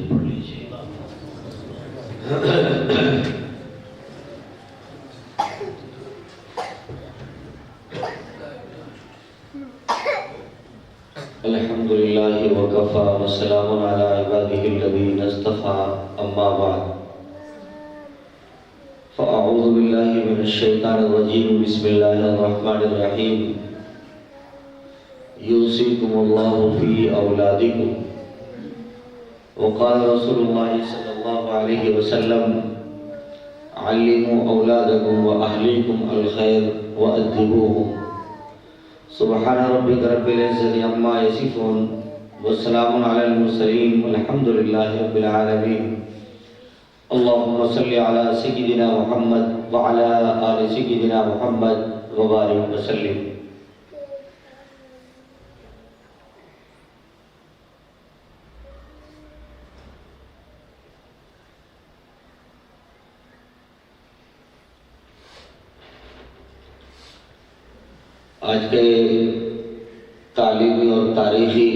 پڑھ لیجیے. الحمد للہ وکفی وسلام علی عبادہ الذین اصطفی اما بعد فاعوذ باللہ من الشیطان الرجیم بسم اللہ الرحمن الرحیم یوصیکم اللہ فی اولادکم وقال رسول اللہ صلی اللہ علیہ وسلم علموا اولادکم واہلیکم الخیر وادبوہم. سبحان ربک رب العزت عما یصفون والسلام علی المرسلین والحمد للہ رب العالمین. اللہم صلی علی سیدنا محمد وعلی آل سیدنا محمد وبارک وسلم. آج کے تعلیمی اور تاریخی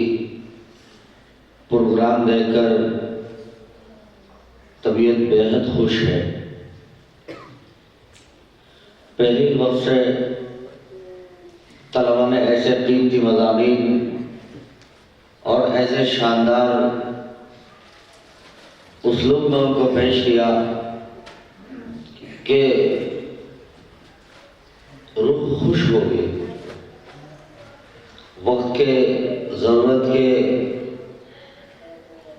پروگرام دیکھ کر طبیعت بے حد خوش ہے. پہلی وقت سے طلباء نے ایسے قیمتی مضامین اور ایسے شاندار اسلوب میں ان کو پیش کیا کہ روح خوش ہو گئی. وقت کے، ضرورت کے،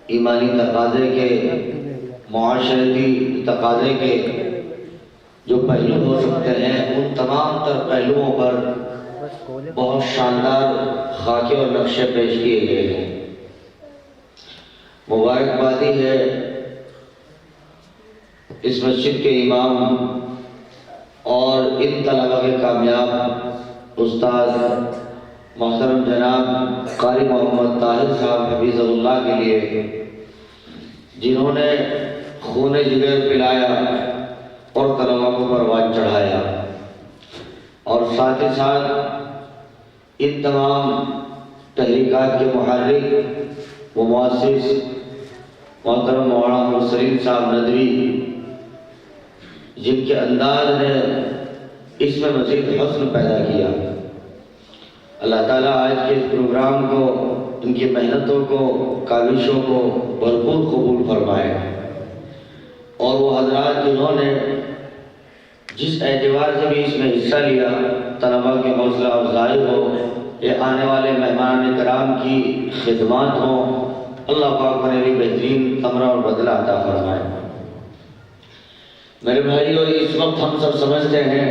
ایمانی تقاضے کے، معاشرتی تقاضے کے جو پہلو ہو سکتے ہیں ان تمام تر پہلوؤں پر بہت شاندار خاکے اور نقشے پیش کیے گئے ہیں. مبارکبادی ہے اس مسجد کے امام اور ان طلباء کے کامیاب استاد محترم جناب قاری محمد طاہر صاحب حفیظ اللہ کے لیے، جنہوں نے خون جگر پلایا اور طلباء کو پروان چڑھایا. اور ساتھ ہی ساتھ ان تمام تحریکات کے محرک و مؤسس محترم مولانا مرسلین صاحب ندوی، جن کے انداز نے اس میں مزید حسن پیدا کیا. اللہ تعالیٰ آج کے اس پروگرام کو، ان کی محنتوں کو، کاوشوں کو بھرپور قبول فرمائے. اور وہ حضرات جنہوں نے جس اعتبار سے بھی اس میں حصہ لیا، طلباء کی حوصلہ افزائی ہو یا آنے والے مہمان کرام کی خدمات ہوں، اللہ پاک انہیں بھی بہترین ثمرہ اور بدلہ عطا فرمائے. میرے بھائیو، اس وقت ہم سب سمجھتے ہیں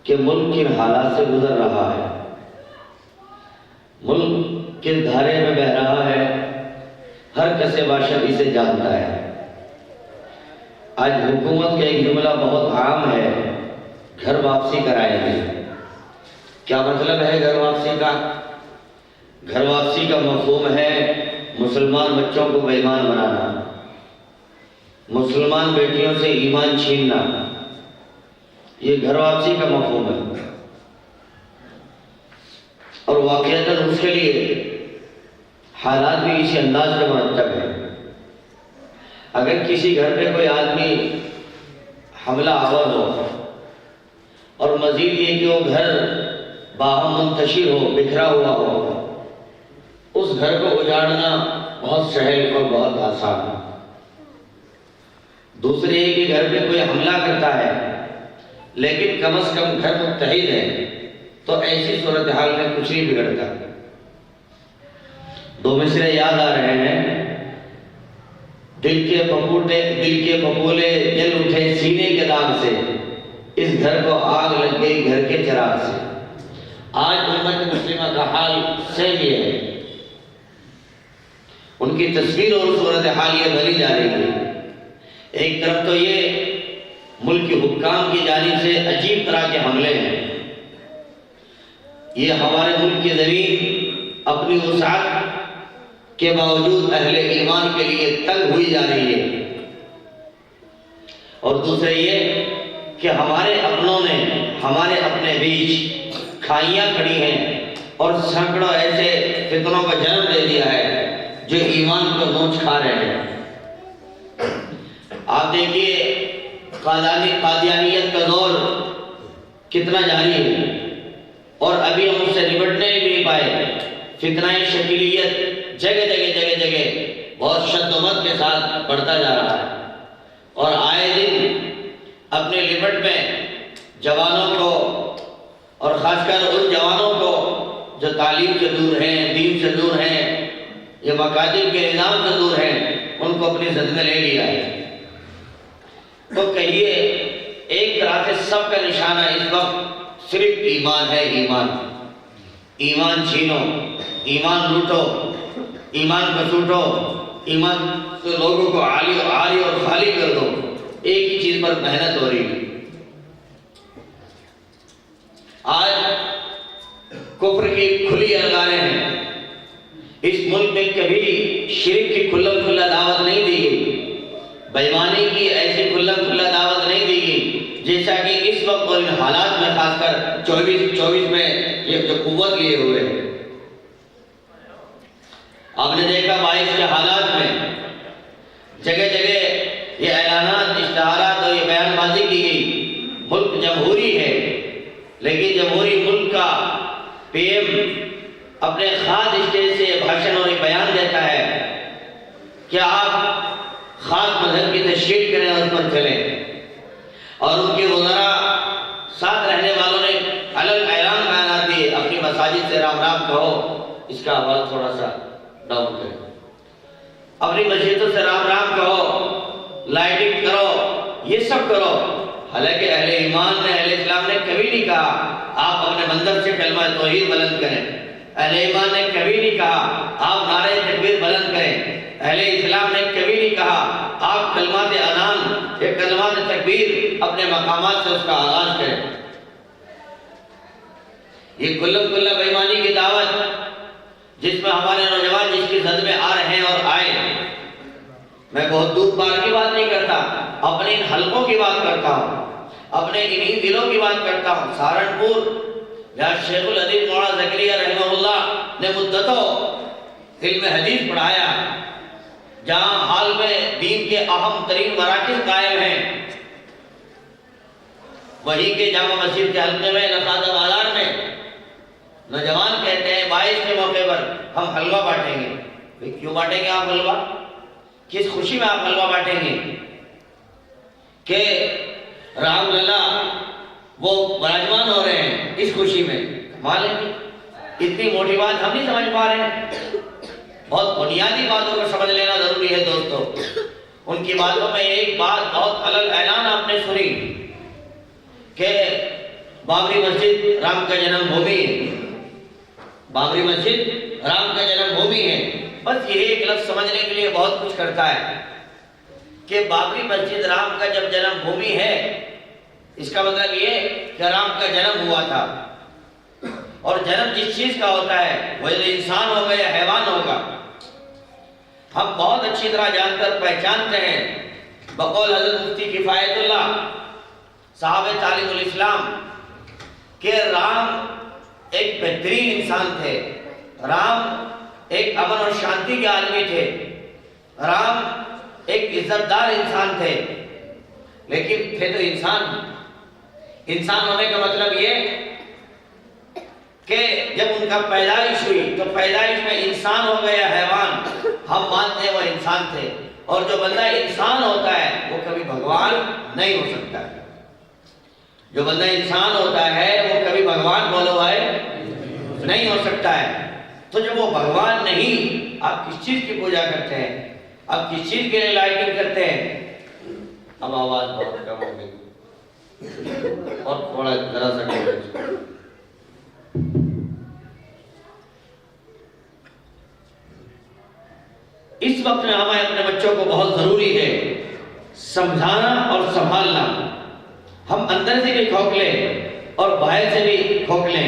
کہ ملک کن حالات سے گزر رہا ہے، ملک کس دھارے میں بہہ رہا ہے، ہر کسے باشد اسے جانتا ہے. آج حکومت کا ایک جملہ بہت عام ہے، گھر واپسی کرائیں گے. کیا مطلب ہے گھر واپسی کا؟ گھر واپسی کا مفہوم ہے مسلمان بچوں کو بے ایمان بنانا، مسلمان بیٹیوں سے ایمان چھیننا. یہ گھر واپسی کا مفہوم ہے. اور واقعتاً اس کے لیے حالات بھی اسی انداز کے مرتب ہیں. اگر کسی گھر پہ کوئی آدمی حملہ آور ہو اور مزید یہ کہ وہ گھر باہم منتشر ہو، بکھرا ہوا ہو، اس گھر کو اجاڑنا بہت سہل اور بہت آسان ہے. دوسرے یہ کہ گھر پہ کوئی حملہ کرتا ہے لیکن کم از کم گھر متحد ہے، تو ایسی صورتحال میں کچھ نہیں بگڑتا. دو مصرے یاد آ رہے ہیں. دل کے پپولے جل اٹھے سینے کے داغ سے، اس گھر کو آگ لگ گئی گھر کے چراغ سے. آج امت مسلمہ کا حال سیم یہ ہے. ان کی تصویر اور صورتحال یہ بنی جا رہی ہے۔ ایک طرف تو یہ ملک کے حکام کی جانب سے عجیب طرح کے حملے ہیں، یہ ہمارے ملک کی زمین اپنی وسعت کے باوجود اہل ایمان کے لیے تنگ ہوئی جا رہی ہے، اور دوسرے یہ کہ ہمارے اپنوں نے ہمارے اپنے بیچ کھائیاں کھڑی ہیں اور سینکڑوں ایسے فتنوں کا جنم دے دیا ہے جو ایمان کو نوچ کھا رہے ہیں۔ آپ دیکھیے قادیانیت کا دور کتنا جاری ہے، اور ابھی ہم اس سے نمٹنے بھی نہیں پائے۔ فتنہ شکیلیت جگہ جگہ بہت شد و مد کے ساتھ بڑھتا جا رہا ہے، اور آئے دن اپنے لمٹ میں جوانوں کو، اور خاص کر ان جوانوں کو جو تعلیم سے دور ہیں، دین سے دور ہیں، یہ مکاتب کے نظام سے دور ہیں، ان کو اپنی زد میں لے لیا ہے۔ تو کہیے ایک طرح سے سب کا نشانہ اس وقت صرف ایمان ہے۔ ایمان چھینو، ایمان لوٹو، ایمان کو سوٹو، ایمان سے لوگوں کو عالی اور خالی کر دو، ایک ہی چیز پر محنت ہو رہی ہے۔ آج کفر کی کھلی انگاریں ہیں، اس ملک میں کبھی شرک کی کھلم کھلا دعوت نہیں دی گئی، بےایمانی کی ایسی کھلم کھلا دعوت نہیں دی گئی جیسا کہ اس وقت اور ان حالات میں، خاص کر 24 میں یہ جو قوت لیے ہوئے ہیں۔ آپ نے دیکھا 22 کے حالات میں جگہ یہ اعلانات، اشتہارات اور یہ بیان بازی کی گئی۔ ملک جمہوری ہے، لیکن جمہوری ملک کا پی ایم اپنے خاص اسٹیج سے بھاشن اور بیان دیتا ہے کہ آپ خاص مذہب کی تشکیل کریں اور اس پر چلیں، اور ان کے وزراء ساتھ رہنے والوں نے الگ اعلان بیانات دیے، اپنی مساجد سے رام رام کہو، اس کا آواز تھوڑا سا ڈاؤن کریں، اپنی مسجدوں سے رام رام کہو، لائٹنگ کرو، یہ سب کرو۔ حالانکہ اہل ایمان نے، اہل اسلام نے کبھی نہیں کہا آپ اپنے مندر سے کلمہ توحید بلند کریں، اہل ایمان نے کبھی نہیں کہا آپ نعرہ تکبیر بلند کریں، اہل اسلام نے کبھی نہیں کہا آپ کلمات اذان یا کلمات تکبیر اپنے مقامات سے اس کا آغاز کریں۔ یہ کلم کلہ بے ایمانی کی دعوت جس میں ہمارے نوجوان جس کی زد میں آ رہے ہیں اور آئے، میں بہت دور پار کی بات نہیں کرتا، اپنے ان حلقوں کی بات کرتا ہوں، اپنے انہی دلوں کی بات کرتا ہوں۔ سہارنپور جہاں شیخ الحدیث مولانا زکریا رحمہ اللہ نے مدتوں علم حدیث پڑھایا، جہاں حال میں دین کے اہم ترین مراکز قائم ہیں، وہی کے جامع مسجد کے حلقے میں نخادہ بازار میں نوجوان کہتے ہیں 22 کے موقع پر ہم حلوہ بانٹیں گے۔ کیوں بانٹیں گے آپ حلوہ؟ کس خوشی میں آپ حلوہ بانٹیں گے؟ کہ رام للا وہ براجمان ہو رہے ہیں اس خوشی میں؟ کمال ہے، اتنی موٹی بات ہم نہیں سمجھ پا رہے ہیں۔ بہت بنیادی باتوں کو سمجھ لینا ضروری ہے دوستو۔ ان کی باتوں میں ایک بات بہت الگ اعلان آپ نے سنی کہ بابری مسجد رام کا جنم بھومی ہے، بابری مسجد رام کا جنم بھومی ہے۔ بس یہ ایک لفظ سمجھنے کے لیے بہت کچھ کرتا ہے کہ بابری مسجد رام کا جب جنم بھومی ہے، اس کا مطلب یہ کہ رام کا جنم ہوا تھا، اور جنم جس چیز کا ہوتا ہے وہ انسان ہوگا یا حیوان ہوگا، ہم بہت اچھی طرح جان کر پہچانتے ہیں۔ بقول حضرت مفتی کفایت اللہ صاحب تعلیم الاسلام کہ رام ایک بہترین انسان تھے، رام ایک امن اور شانتی کے عالمی تھے، رام ایک عزت دار انسان تھے، لیکن تھے تو انسان ہونے کا مطلب یہ کہ جب ان کا پیدائش ہوئی تو پیدائش میں انسان ہو گیا حیوان، ہم مانتے ہیں وہ انسان تھے، اور جو بندہ انسان ہوتا ہے وہ کبھی بھگوان نہیں ہو سکتا ہے۔ جو بندہ انسان ہوتا ہے وہ کبھی بھگوان بولو ہے نہیں ہو سکتا ہے۔ تو جب وہ بھگوان نہیں، آپ کس چیز کی پوجا کرتے ہیں؟ آپ کس چیز کے لیے لائٹنگ کرتے ہیں؟ اب آواز بہت کم ہو گئی اور تھوڑا ذرا سا کم۔ اس وقت میں ہمیں اپنے بچوں کو بہت ضروری ہے سمجھانا اور سنبھالنا. ہم اندر سے بھی کھوکھلے اور باہر سے بھی کھوکھلے.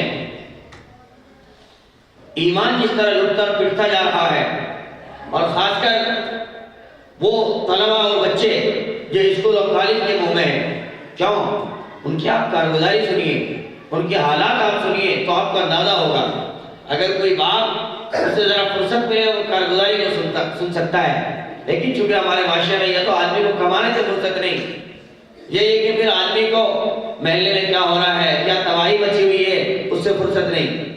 ایمان جس طرح لٹتا اور پٹتا جا رہا ہے، اور خاص کر وہ طلبہ اور بچے جو اسکول اور کالج کے منہ میں ہیں، کیوں ان کی آپ کارگزاری سنیے، ان کے حالات آپ سنیے تو آپ کو اندازہ ہوگا. اگر کوئی باپ اس سے ذرا فرصت ملے وہ کارگزاری کو سن سکتا ہے، لیکن چونکہ ہمارے معاشرے میں یہ تو آدمی کو کمانے سے فرصت نہیں، یہ کہ پھر آدمی کو محلے میں کیا ہو رہا ہے، کیا تباہی مچی ہوئی ہے، اس سے فرصت نہیں.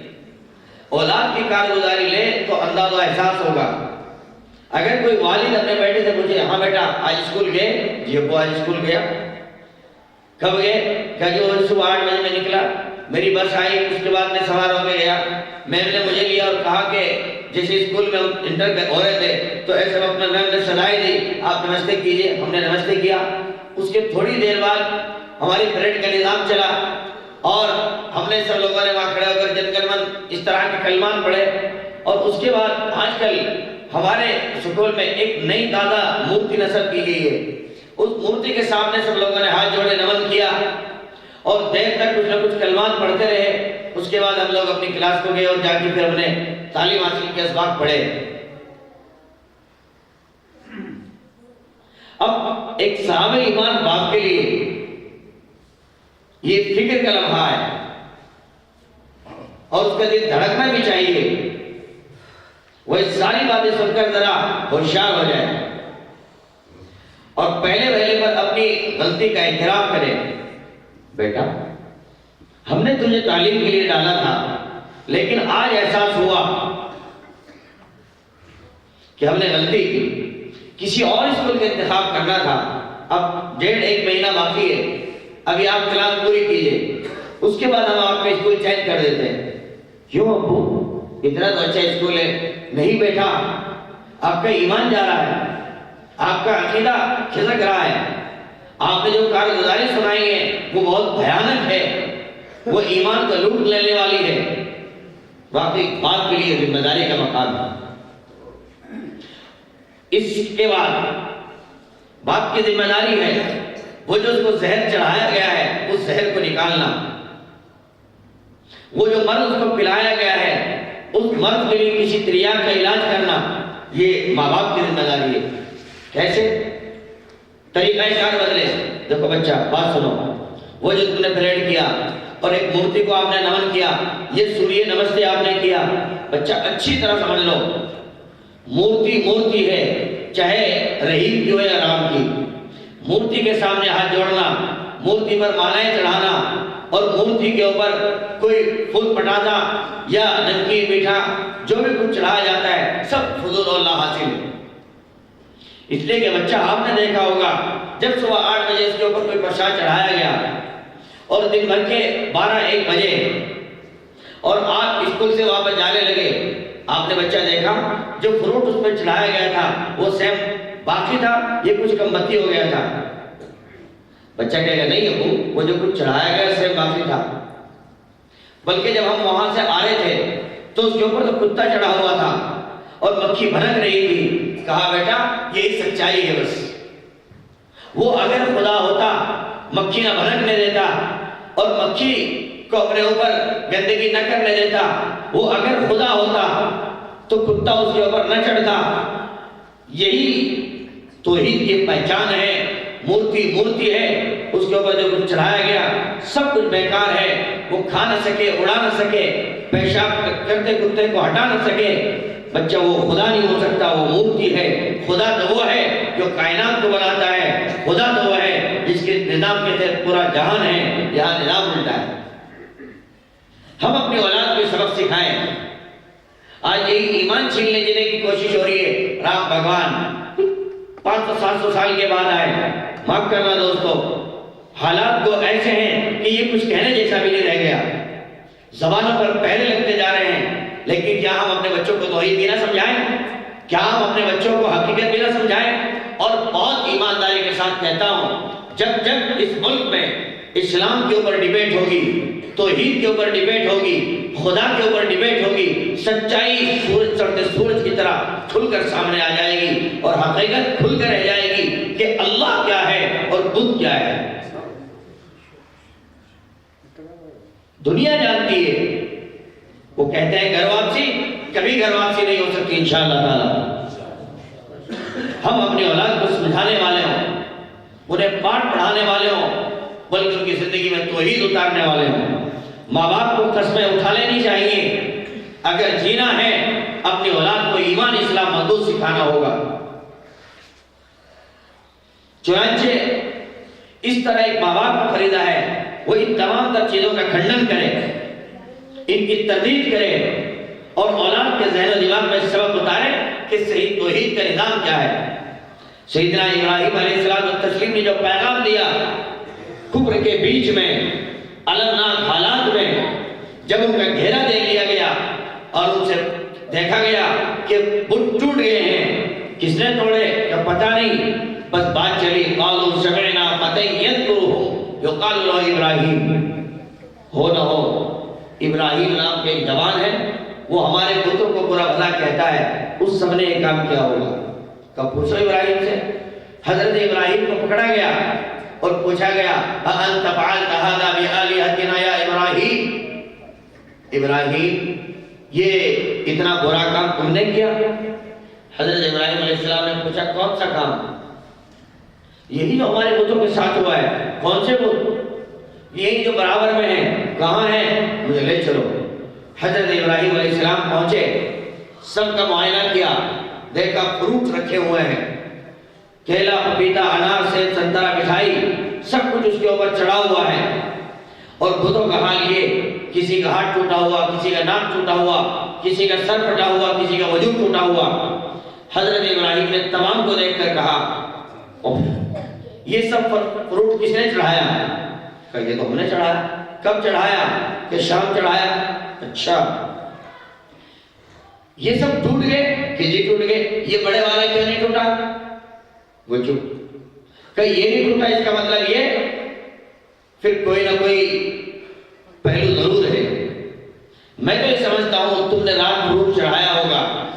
اولاد کی کارگزاری لے تو انداز و احساس ہوگا. اگر کوئی والد اپنے بیٹے سے پوچھے ہاں بیٹا آج اسکول گئے؟ جی ابو آج اسکول گیا. کب گئے؟ کہ جو صبح 8 بجے میں نکلا، میری بس آئی، اس کے بعد میں سوار ہو کے گیا. میم نے مجھے لیا اور کہا کہ جیسے اسکول میں انٹر ہو رہے تھے تو ایسے وقت میں میم نے سدائی دی، آپ نمستے کیجئے. ہم نے نمستے کیا. اس کے تھوڑی دیر بعد ہماری پریڈ کا نظام چلا اور ہم نے سب لوگوں نے وہاں کھڑے ہو کر جن گن من اس طرح کے کلمات پڑھے. اور اس کے بعد آج کل ہمارے اسکول میں ایک نئی تازہ مورتی نصب کی گئی ہے. اس مورتی کے سامنے سب لوگوں نے ہاتھ جوڑے نمن کیا اور دیر تک کچھ نہ کچھ کلمات پڑھتے رہے. اس کے بعد ہم لوگ اپنی کلاس کو گئے اور جا کے پھر ہم نے تعلیم حاصل کے اسباق پڑھے. اب ایک صحابہ ایمان باپ کے لیے یہ فکر کا لمحہ ہے اور اس کا دل دھڑکنا بھی چاہیے. وہ اس ساری باتیں سن کر ذرا ہوشیار ہو جائے اور پہلے پر اپنی غلطی کا اعتراف کرے. بیٹا ہم نے تجھے تعلیم کے لیے ڈالا تھا، لیکن آج احساس ہوا کہ ہم نے غلطی کی، کسی اور اسکول کا انتخاب کرنا تھا. اب 1.5 مہینہ باقی ہے، ابھی آپ کلاس پوری کیجئے، اس کے بعد ہم آپ کا اسکول چینج کر دیتے ہیں. کیوں ابو؟ اتنا تو اچھا اسکول ہے. نہیں بیٹا، آپ کا ایمان جا رہا ہے، آپ کا عقیدہ کھسک رہا ہے. آپ نے جو کارگزاری سنائی ہے وہ بہت بھیانک ہے، وہ ایمان کو لوٹ لینے والی ہے. واقعی باپ کے لیے ذمہ داری کا مقام ہے. اس کے بعد باپ کی ذمہ داری ہے وہ جو اس کو زہر چڑھایا گیا ہے اس زہر کو نکالنا. وہ جو مرض اس کو پلایا گیا ہے اس مرض کے لیے کسی تریاق کا علاج کرنا، یہ ماں باپ کی ذمہ داری ہے. کیسے؟ طریقہ کار بدلے. دیکھو بچہ بات سنو، وہ جو تم نے پریڈ کیا اور ایک مورتی کو آپ نے نمن کیا، یہ سوریہ نمستے آپ نے کیا. بچہ اچھی طرح سمجھ لو، مورتی ہے، چاہے رحیم کی ہو یا رام کی. مورتی کے سامنے ہاتھ جوڑنا، مورتی پر مالائیں چڑھانا اور مورتی کے اوپر کوئی پھول پٹاخا یا نمکین میٹھا جو بھی کچھ چڑھایا جاتا ہے سب فضول اللہ حاصل ہے. اس لیے کہ بچہ آپ نے دیکھا ہوگا جب صبح 8 بجے اس کے اوپر کوئی پرساد چڑھایا گیا اور دن بھر کے 12-1 بجے اور آپ اسکول سے واپس جانے لگے، آپ نے بچہ دیکھا جو فروٹ اس پر چڑھایا گیا تھا وہ سیم باقی تھا، یہ کچھ کم بتی ہو گیا تھا. بچہ کہے گا نہیں ابو، وہ جو کچھ چڑھایا گیا سیم باقی تھا. بلکہ جب ہم وہاں سے آ رہے تھے تو اس کے اوپر تو کتا چڑھا ہوا تھا اور مکھی بھنک رہی تھی. کہا بیٹا یہی سچائی ہے بس. وہ اگر خدا ہوتا مکھی نہ بھنکنے دیتا اور مکھی کو اپنے اوپر گندگی نہ کرنے دیتا. وہ اگر خدا ہوتا تو کتا اس کے اوپر نہ چڑھتا. یہی توحید کی پہچان ہے. مورتی ہے، اس کے اوپر جو کچھ چڑھایا گیا سب کچھ بیکار ہے. وہ کھا نہ سکے، اڑا نہ سکے، پیشاب کرتے کتے کو ہٹا نہ سکے. بچہ وہ خدا نہیں ہو سکتا، وہ مورتی ہے. خدا تو وہ ہے جو کائنات کو بناتا ہے. خدا تو وہ ہے جس کے نظام کے تحت پورا جہان ہے، یہاں نظام الٹا ہے. ہم اپنی اولاد کو سبق سکھائیں. آج یہی ایمان چھین لینے کی کوشش ہو رہی ہے. رام بھگوان 500-700 سال کے بعد آئے. معاف کرنا دوستو، حالات تو ایسے ہیں کہ یہ کچھ کہنے جیسا بھی نہیں رہ گیا. زبانوں پر پہرے لگتے جا رہے ہیں، لیکن کیا ہم اپنے بچوں کو توحید بھی نہ سمجھائیں؟ کیا ہم اپنے بچوں کو حقیقت بھی نہ سمجھائیں؟ اور بہت ایمانداری کے ساتھ کہتا ہوں، جب اس ملک میں اسلام کے اوپر ڈیبیٹ ہوگی توحید کے اوپر ڈیبیٹ ہوگی، خدا کے اوپر ڈیبیٹ ہوگی، سچائی سورج چڑھتے سورج کی طرح کھل کر سامنے آ جائے گی اور حقیقت کھل کر رہ جائے گی کہ اللہ کیا ہے اور بت کیا ہے۔ دنیا جانتی ہے، وہ کہتے ہیں گھر واپسی، کبھی گھر واپسی نہیں ہو سکتی انشاءاللہ تعالی۔ ہم اپنی اولاد کو سمجھانے والے ہوں، انہیں پاٹھ پڑھانے والے ہوں، بلکہ ان کی زندگی میں توحید اتارنے والے ہوں۔ ماں باپ کو قسمیں اٹھا لینی چاہیے، اگر جینا ہے اپنی اولاد کو ایمان اسلام محدود سکھانا ہوگا۔ چنانچہ اس طرح ایک ماں باپ کا فریضہ ہے وہ ان تمام تر چیزوں کا کھنڈن کرے، ان کی تردید کرے اور اولاد کے ذہن و دماغ میں سبق اتارے کہ صحیح توحید کا نظام کیا ہے۔ سیدنا ابراہیم علیہ السلام نے جو پیغام دیا کفر کے بیچ میں، المناک حالات میں، جب ان کا گھیرا دے لیا گیا اور ان سے دیکھا گیا کہ بت ٹوٹ گئے ہیں، کس نے توڑے کیا پتہ نہیں، بس بات چلی، قالوا سمعنا فتى يذكرهم يقال له ابراہیم۔ ہو نہ ہو ابراہیم نام کے ایک جوان ہے، وہ ہمارے بتوں کو برا بھلا کہتا ہے، اس سب نے یہ کام کیا ہوگا؟ کب پوچھو ابراہیم سے۔ حضرت ابراہیم کو پکڑا گیا اور پوچھا گیا اَأَنْتَ فَعَلْتَ هَذَا بِآلِهَتِنَا يَا ابراہیم، ابراہیم یہ اتنا برا کام تم نے کیا؟ حضرت ابراہیم علیہ السلام نے پوچھا کون سا کام؟ یہی جو ہمارے بتوں کے ساتھ ہوا ہے۔ کون سے بت؟ یہی جو برابر میں ہیں۔ کہاں ہیں؟ مجھے لے چلو۔ حضرت ابراہیم علیہ السلام پہنچے، سب کا معائنہ کیا، دیکھا فروٹ رکھے ہوئے ہیں، کیلا، پپیتا، انار، سیب، سنترا، مٹھائی، سب کچھ اس کے اوپر چڑھا ہوا ہے۔ اور بتوں کا حال یہ، کسی کا ہاتھ ٹوٹا ہوا، کسی کا ناک ٹوٹا ہوا، کسی کا سر پھٹا ہوا، کسی کا وجود ٹوٹا ہوا۔ حضرت ابراہیم نے تمام کو دیکھ کر کہا یہ سب فروٹ کس نے چڑھایا؟ کہا یہ تو ہم نے چڑھایا۔ کب چڑھایا؟ کہ شام چڑھایا۔ اچھا یہ سب ٹوٹ گئے؟ کہ جی ٹوٹ گئے۔ یہ بڑے والا کیوں نہیں ٹوٹا؟ وہ چپ۔ کہ یہ نہیں ٹوٹا اس کا مطلب یہ پھر کوئی نہ کوئی پہلو ضرور ہے۔ میں تو یہ سمجھتا ہوں تم نے رات فروٹ چڑھایا ہوگا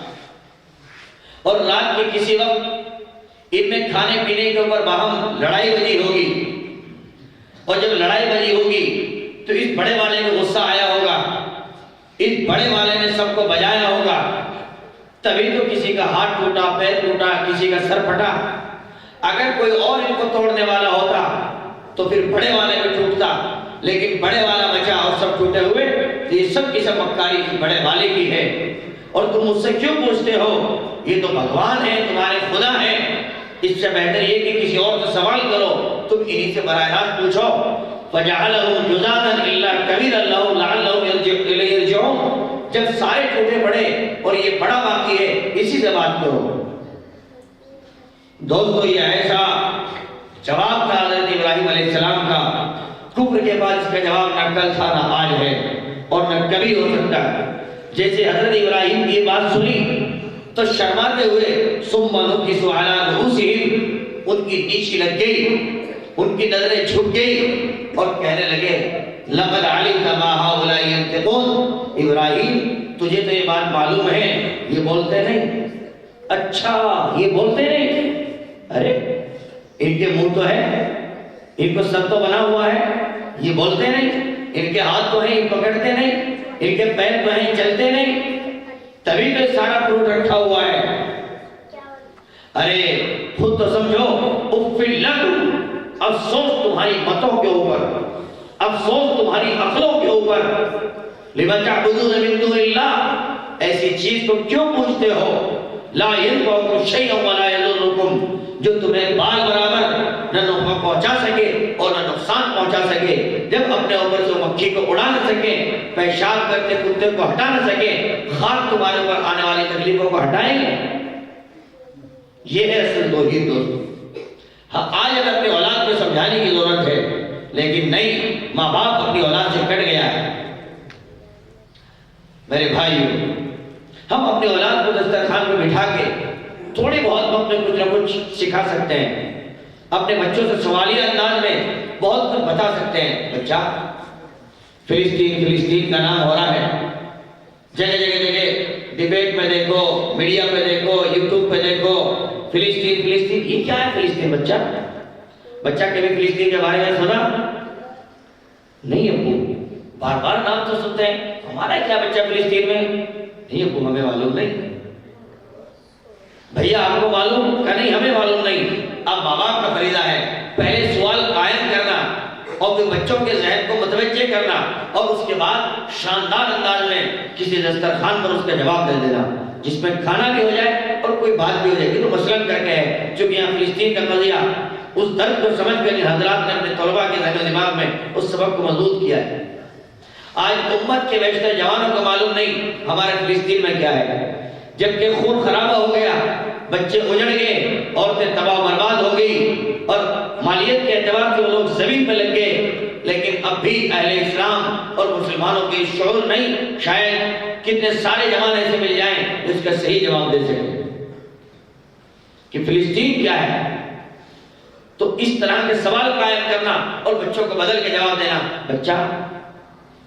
اور رات کے کسی وقت ان میں کھانے پینے کے اوپر باہم لڑائی بجی ہوگی، اور جب لڑائی بجی ہوگی تو اس بڑے والے کو غصہ آیا ہوگا، اس بڑے والے نے سب کو بجایا ہوگا، تبھی تو کسی کا ہاتھ ٹوٹا، پیر ٹوٹا، کسی کا سر پھٹا۔ اگر کوئی اور ان کو توڑنے والا ہوتا تو پھر بڑے والے پہ ٹوٹتا، لیکن بڑے والا بچا اور سب ٹوٹے ہوئے، تو یہ سب کی سب مکاری کی بڑے والے کی ہے۔ اور تم مجھ سے کیوں پوچھتے ہو؟ یہ تو بھگوان ہے، تمہارے خدا ہے، اس سے بہتر یہ کہ کسی اور سے سوال کرو، تم انہی سے براہ راست پوچھو۔ فَجَعَلَهُمْ جُذَاذًا إِلَّا كَبِيرًا لَهُمْ لَعَلَّهُمْ إِلَيْهِ يَرْجِعُونَ۔ جب سارے ٹوٹے پڑے اور یہ بڑا باقی ہے، اسی سے بات کرو۔ دوستو یہ ایسا جواب تھا حضرت ابراہیم علیہ السلام کا، کفر کے بعد اس کا جواب نہ کل تھا، نہ آج ہے اور نہ کبھی ہو سکتا ہے۔ جیسے حضرت ابراہیم کی یہ بات سنی تو شرماتے ہوئے ثم نكسوا على رؤوسهم، ان کی نیچی لگ گئی، ان کی نظریں جھک گئی اور کہنے لگے لقد علمت ما هؤلاء ينطقون۔ ابراہیم تجھے تو یہ بات معلوم ہے، یہ بولتے نہیں؟ اچھا یہ بولتے نہیں؟ ارے ان کے منہ تو ہے، ان کو سر تو بنا ہوا ہے، یہ بولتے نہیں؟ ان کے ہاتھ تو ہیں، یہ پکڑتے نہیں؟ ان کے پیر تو ہیں، چلتے نہیں؟ تبھی تو سارا فروٹ رکھا ہوا ہے۔ ارے خود تو سمجھو، اف لکم، افسوس تمہاری متوں کے اوپر، افسوس تمہاری عقلوں کے اوپر، لما تعبدون من دون اللہ، ایسی چیز کو کیوں پوچھتے ہو؟ لا ينفعكم شيئا ولا يضركم، جو تمہیں بال برابر نہ نفع پہنچا سکے اور نہ نقصان پہنچا سکے، جب اپنے اوپر سے مکھی کو اڑا نہ سکے، پیشاب کرتے کتے کو ہٹا نہ سکے، خاک تمہارے اوپر آنے والی تکلیفوں کو ہٹائیں گے۔ یہ ہے اصل توحید دوستو۔ ہاں آج اگر اپنی اولاد کو سمجھانے کی ضرورت ہے، لیکن نہیں، ماں باپ اپنی اولاد سے کٹ گیا ہے۔ میرے بھائیو، ہم اپنی اولاد کو دسترخوان پہ بٹھا کے تھوڑی بہت وقت میں کچھ نہ کچھ سکھا سکتے ہیں، اپنے بچوں سے سوالیہ انداز میں بہت کچھ بتا سکتے ہیں۔ بچہ فلسطین فلسطین کا نام ہو رہا ہے، جگہ جگہ جگہ ڈیبیٹ میں دیکھو، میڈیا پہ دیکھو، یوٹیوب پہ دیکھو، فلسطین فلسطین. یہ کیا ہے فلسطین؟ بچہ کبھی فلسطین کے بارے میں سنا نہیں؟ ابو بار بار نام تو سنتے ہیں، ہمارا کیا بچہ فلسطین میں؟ نہیں ابو ہمیں معلوم نہیں. بھیا آپ کو معلوم کہ نہیں؟ ہمیں معلوم نہیں. اب ماں باپ کا فریضہ ہے پہلے سوال قائم کرنا اور پھر بچوں کے ذہن کو متوجہ کرنا، اور اس کے بعد شاندار انداز میں کسی دسترخوان پر اس کا جواب دے دینا، جس میں کھانا بھی ہو جائے اور کوئی بات بھی ہو جائے. تو مثلاً کر کے ہے، چونکہ یہاں فلسطین کا قضیہ، اس درد کو سمجھ کر ان حضرات نے اپنے طلباء کے ذہن و دماغ میں اس سبق کو مضبوط کیا ہے. آج امت کے بیشتر جوانوں کو معلوم نہیں ہمارے فلسطین میں کیا ہے. جبکہ خون خرابہ ہو گیا، بچے اجڑ گئے، عورتیں تباہ برباد ہو گئی، اور مالیت کے اعتبار سے وہ لوگ زمین پہ لگ گئے، لیکن اب بھی اہل اسلام اور مسلمانوں کے شعور نہیں. شاید کتنے سارے جوان ایسے مل جائیں اس کا صحیح جواب دے سکیں کہ فلسطین کیا ہے. تو اس طرح کے سوال قائم کرنا اور بچوں کو بدل کے جواب دینا، بچہ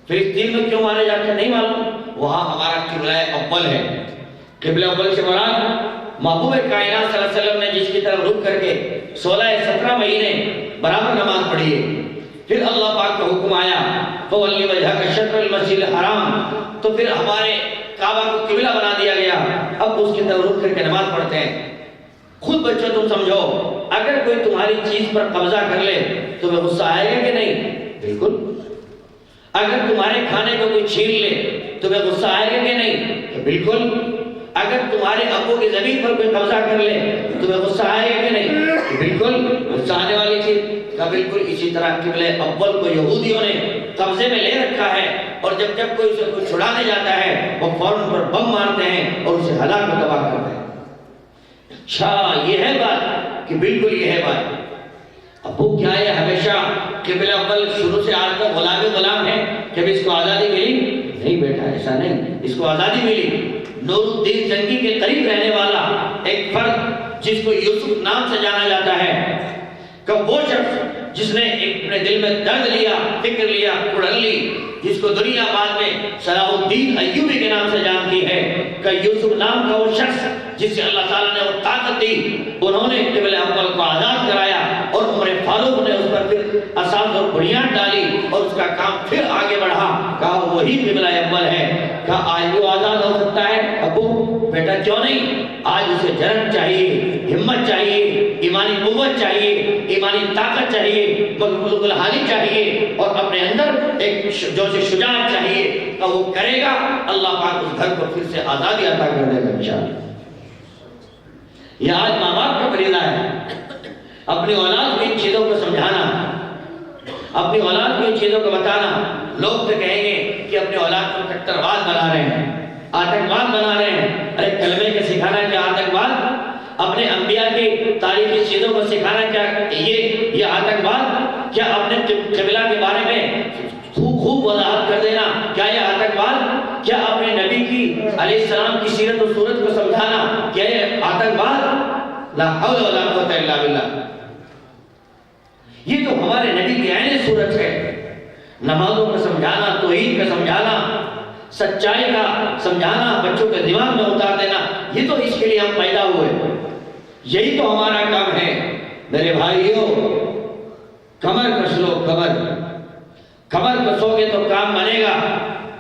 فلسطین میں کیوں مارے جاتے ہیں نہیں معلوم، وہاں ہمارا قبلہ اول ہے. قبلہ اول سے مراد محبوب کائنات صلی اللہ علیہ وسلم نے جس کی طرف رخ کر کے 16-17 مہینے برابر نماز پڑھی ہے. پھر اللہ پاک کا حکم آیا فولی وجہک شطر المسجد الحرام، تو پھر ہمارے کعبہ کو قبلہ بنا دیا گیا. اب اس کی طرف رخ کر کے نماز پڑھتے ہیں. خود بچوں تم سمجھو، اگر کوئی تمہاری چیز پر قبضہ کر لے تمہیں غصہ آئے گا کہ نہیں؟ بالکل. اگر تمہارے کھانے کو کوئی چھین لے تمہیں غصہ آئے گا کہ نہیں؟ بالکل. اگر تمہارے ابو کی زمین پر کوئی قبضہ کر لے تمہیں غصہ آئے گا کہ نہیں؟ بالکل. غصہ آنے والی چیز کا بالکل اسی طرح قبلہ اول کو یہودیوں نے قبضے میں لے رکھا ہے، اور جب جب کوئی اسے کوئی چھڑانے جاتا ہے وہ فوراً پر بم مارتے ہیں اور اسے ہلاک و تباہ کرتے ہیں. اچھا یہ ہے بات کہ بالکل یہ ہے بات. ابو کیا ہے ہمیشہ قبلہ اول شروع سے آج تک غلام ہے؟ کبھی اس کو آزادی ملی؟ نہیں بیٹا ایسا نہیں، اس کو آزادی ملی. نور الدین زنگی کے قریب رہنے والا ایک فرد جس کو یوسف نام سے جانا جاتا ہے، کہ وہ شخص جس نے اپنے دل میں درد لیا، فکر لیا، کڑھل لی، جس کو دنیا بعد میں صلاح الدین ایوبی کے نام سے جانتی ہے، کہ یوسف نام کا وہ شخص جس سے اللہ تعالیٰ نے وہ طاقت دی، انہوں نے قبلہ اول کو آزاد کرایا، اور عمر فاروق نے اس پر پھر اساس اور بنیاد ڈالی اور اس کا کام پھر آگے بڑھا. کہا وہی قبلہ اول ہے. کہا آج بھی وہ آزاد ہو سکتا ہے؟ ابو بیٹا کیوں نہیں؟ آج اسے جرأت چاہیے، ہمت چاہیے، ایمانی قوت چاہیے، ایمانی طاقت چاہیے، مغلوب الحالی چاہیے، اور اپنے اندر ایک جوش شجاعت چاہیے کہ وہ کرے گا. اللہ پاک اس گھر کو پھر سے آزادی عطا کر دے گا انشاءاللہ. یہ آج ماں باپ کا فریضہ ہے اپنی اولاد کو ان چیزوں کو سمجھانا، اپنی اولاد کو ان چیزوں کو بتانا. لوگ تو کہیں گے کہ اپنی اولاد کو کٹرواد بنا رہے ہیں، آتنکواد بنا رہے ہیں. ارے کلمے کے سکھانا کیا آتنکواد؟ اپنے انبیاء کی تاریخی چیزوں کو سکھانا کیا یہ آتنکواد؟ کیا اپنے قبلہ کے بارے میں خوب وضاحت کر دینا کیا یہ آتنکواد؟ کیا اپنے نبی کی علیہ السلام کی سیرت و صورت کو سمجھانا کیا یہ آتنکواد؟ لا حول ولا قوت الا باللہ. یہ تو ہمارے نبی کی عین صورت ہے. نمازوں کا سمجھانا، توحید کا سمجھانا، سچائی کا سمجھانا، بچوں کے دماغ میں اتار دینا، یہ تو اس کے لیے ہم پیدا ہوئے. یہی تو ہمارا کام ہے. میرے بھائیوں کمر کس لو، کمر کسو گے تو کام بنے گا،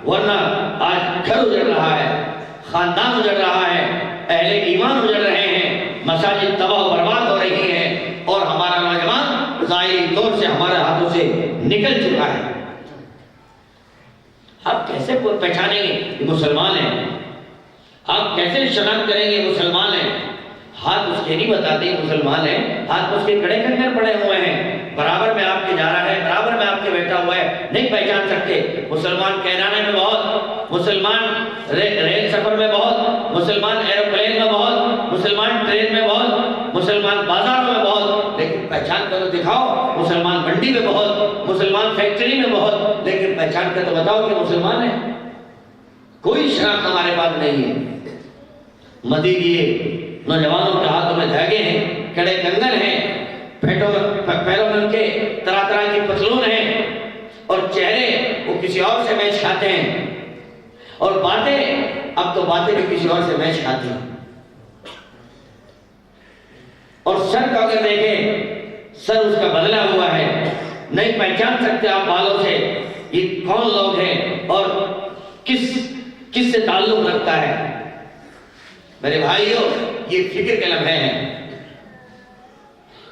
ورنہ آج گھر اجڑ رہا ہے، خاندان اجڑ رہا ہے، اہل ایمان اجڑ رہے ہیں، مساجد تباہ و برباد ہو رہی ہیں، اور ہمارا نوجوان ظاہری طور سے ہمارے ہاتھوں سے نکل چکا ہے. آپ کیسے پہچانیں گے یہ مسلمان ہیں؟ آپ کیسے شناخت کریں گے مسلمان ہیں؟ ہاتھ اس کے نہیں بتاتے مسلمان ہیں، ہاتھ اس کے کڑے کنکر پڑے ہوئے ہیں، برابر میں آپ کے جا رہا ہے، برابر میں آپ کے بیٹھا ہوا ہے، نہیں پہچان سکتے. مسلمان کہرانے میں بہت، مسلمان ریل سفر میں بہت، مسلمان ایروپلین میں بہت، مسلمان ٹرین میں بہت، مسلمان بازاروں میں بہت، لیکن پہچان کر تو دکھاؤ. مسلمان منڈی میں بہت، مسلمان فیکٹری میں بہت، لیکن پہچان کر تو بتاؤ کہ مسلمان ہیں. کوئی شناخت ہمارے پاس نہیں ہے. مزید یہ نوجوانوں کے ہاتھوں میں دھاگے ہیں، کڑے کنگن ہیں، پیروں میں ان کے طرح طرح کی پتلون ہیں، اور چہرے وہ کسی اور سے میچ کھاتے ہیں، اور باتیں اب تو باتیں بھی کسی اور سے میچ کھاتی ہیں۔ اور سر کا اگر دیکھیں، سر اس کا بدلا ہوا ہے، نہیں پہچان سکتے آپ بالوں سے یہ کون لوگ ہیں اور کس سے تعلق رکھتا ہے۔ میرے بھائیوں، یہ فکر کے لمحے ہیں۔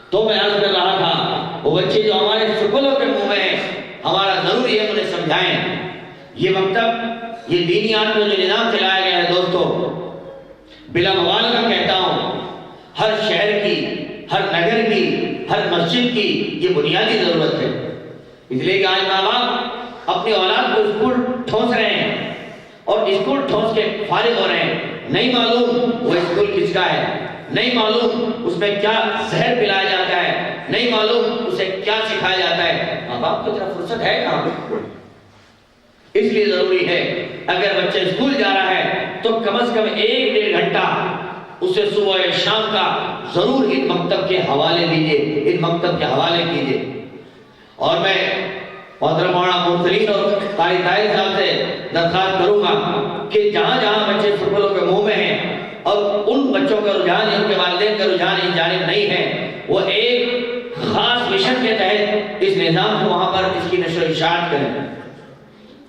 تو میں عرض کر رہا تھا، وہ بچے جو ہمارے سکولوں کے منہ میں ہیں، ہمارا ضروری ہے انہیں سمجھائیں۔ یہ مکتب، یہ دینیات میں جو نظام چلایا گیا ہے دوستو، بلا مبالغہ کہتا ہوں، ہر شہر کی، ہر نگر کی، ہر مسجد کی یہ بنیادی ضرورت ہے۔ اس لیے کہ آج ماں باپ اپنی اولاد کو اسکول ٹھونس رہے ہیں، اور اسکول ٹھونس کے فارغ ہو رہے ہیں، نہیں معلوم وہ اسکول کس کا ہے، نہیں معلوم اس میں کیا زہر پلایا جاتا ہے، نہیں معلوم اسے کیا سکھایا جاتا ہے۔ ماں باپ کو ذرا فرصت ہے کہاں؟ اس لیے ضروری ہے اگر بچہ اسکول جا رہا ہے تو کم از کم 1-1.5 گھنٹہ اسے صبح یا شام کا ضرور ان مکتب کے حوالے دیجیے، ان مکتب کے حوالے کیجیے۔ اور میں محترم مولانا مرسلین اور قاری طاہر صاحب سے درخواست کروں گا کہ جہاں جہاں بچے سکولوں کے منہ میں ہیں اور ان بچوں کا رجحان، ان کے والدین کا رجحان اس جانب نہیں ہے، وہ ایک خاص مشن کے تحت اس نظام کو وہاں پر اس کی نشر و اشاعت کریں،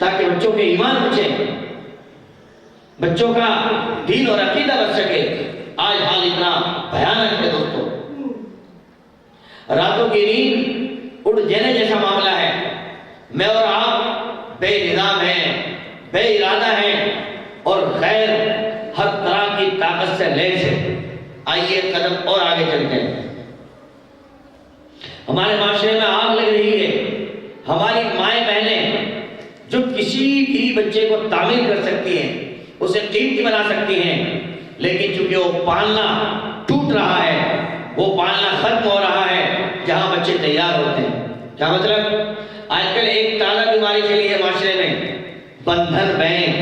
تاکہ بچوں کے ایمان بچے، بچوں کا دین اور عقیدہ بچ سکے۔ آج حال اتنا بھیانک ہے دوستو، راتوں کی نیند اڑ جانے جیسا معاملہ ہے۔ میں اور آپ بے نظام ہیں، بے ارادہ ہیں، اور غیر ہر طرح کی طاقت سے لیس ہے۔ آئیے قدم اور آگے چلتے ہیں۔ ہمارے معاشرے میں آگ لگ رہی ہے۔ ہماری مائیں بہنیں جو کسی بھی بچے کو تعمیر کر سکتی ہیں، اسے قیمتی بنا سکتی ہیں، لیکن چونکہ وہ پالنا ٹوٹ رہا ہے، وہ پالنا ختم ہو رہا ہے جہاں بچے تیار ہوتے ہیں۔ کیا مطلب؟ آج کل ایک تازہ بیماری چلی ہے معاشرے میں، بندھن بینک۔